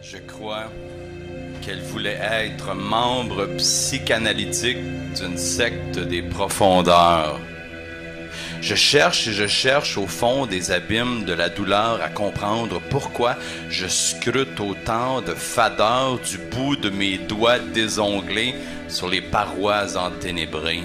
Je crois qu'elle voulait être membre psychanalytique d'une secte des profondeurs. Je cherche et je cherche au fond des abîmes de la douleur à comprendre pourquoi je scrute autant de fadeur du bout de mes doigts désonglés sur les parois enténébrées.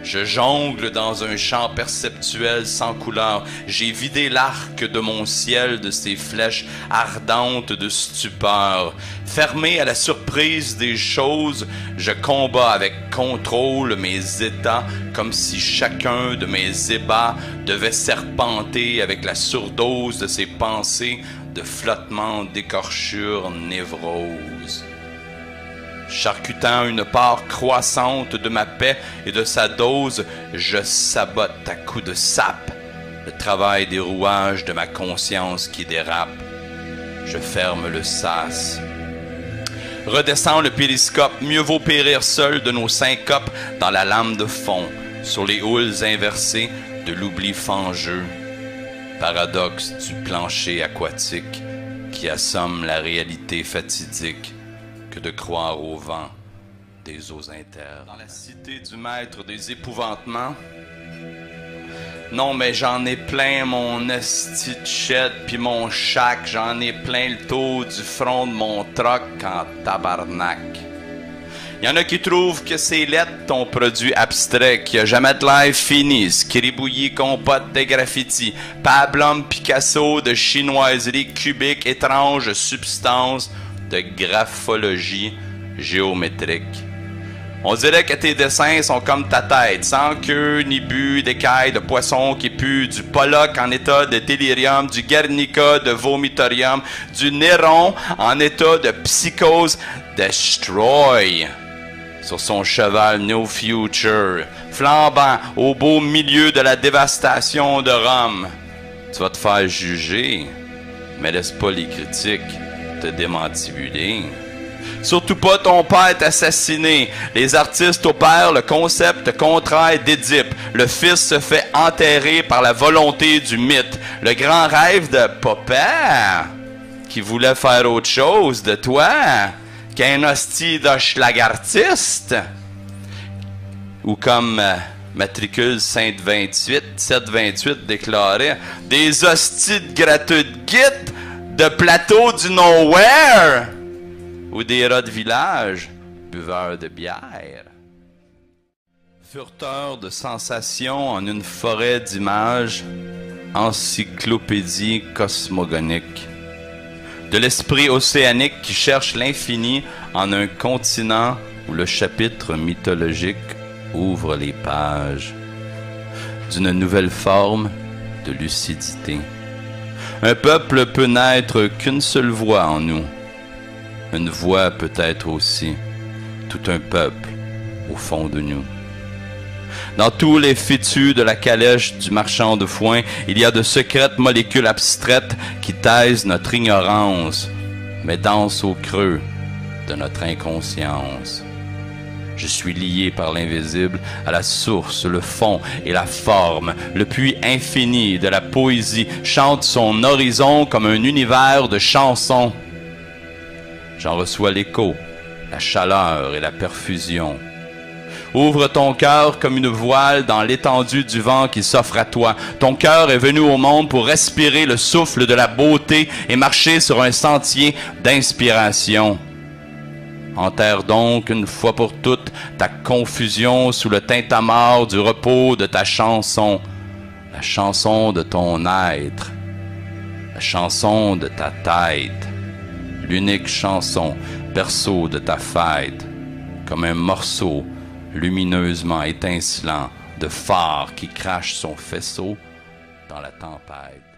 Je jongle dans un champ perceptuel sans couleur. J'ai vidé l'arc de mon ciel de ses flèches ardentes de stupeur. Fermé à la surprise des choses, je combats avec contrôle mes états comme si chacun de mes ébats devait serpenter avec la surdose de ses pensées de flottement d'écorchure névrose. Charcutant une part croissante de ma paix et de sa dose, je sabote à coups de sape le travail des rouages de ma conscience qui dérape. Je ferme le sas. Redescends le périscope, mieux vaut périr seul de nos syncopes dans la lame de fond, sur les houles inversées de l'oubli fangeux. Paradoxe du plancher aquatique qui assomme la réalité fatidique que de croire au vent des eaux internes. Dans la cité du maître des épouvantements, non mais j'en ai plein mon esti de shed pis mon chac, j'en ai plein le taux du front de mon troc en tabarnak. Il y en a qui trouvent que c'est lettre ton produit abstrait, qu'il n'y a jamais de l'air fini, scribouillis, compote de graffiti, pablum Picasso de chinoiserie cubique, étrange substance de graphologie géométrique. On dirait que tes dessins sont comme ta tête, sans queue ni but, d'écailles de poisson qui puent, du Pollock en état de délirium, du Guernica de vomitorium, du Néron en état de psychose destroy. Sur son cheval No Future, flambant au beau milieu de la dévastation de Rome. Tu vas te faire juger, mais laisse pas les critiques te démantibuler. Surtout pas ton père est assassiné. Les artistes opèrent le concept contraire d'Édipe. Le fils se fait enterrer par la volonté du mythe. Le grand rêve de papa, qui voulait faire autre chose de toi qu'un hostie de schlagartiste. Ou comme matricule Sainte 28, 728 déclarait, des hosties de gratteux de guite, de plateau du nowhere, ou des rats de village, buveurs de bière. Furteur de sensations en une forêt d'images, encyclopédie cosmogonique. De l'esprit océanique qui cherche l'infini en un continent où le chapitre mythologique ouvre les pages. D'une nouvelle forme de lucidité. Un peuple peut n'être qu'une seule voix en nous. Une voix peut être aussi tout un peuple au fond de nous. Dans tous les fétus de la calèche du marchand de foin, il y a de secrètes molécules abstraites qui taisent notre ignorance, mais dansent au creux de notre inconscience. Je suis lié par l'invisible à la source, le fond et la forme. Le puits infini de la poésie chante son horizon comme un univers de chansons. J'en reçois l'écho, la chaleur et la perfusion. Ouvre ton cœur comme une voile dans l'étendue du vent qui s'offre à toi. Ton cœur est venu au monde pour respirer le souffle de la beauté et marcher sur un sentier d'inspiration. Enterre donc une fois pour toutes ta confusion sous le tintamarre du repos de ta chanson. La chanson de ton être. La chanson de ta tête. L'unique chanson, berceau de ta fête. Comme un morceau lumineusement étincelant de phare qui crache son faisceau dans la tempête.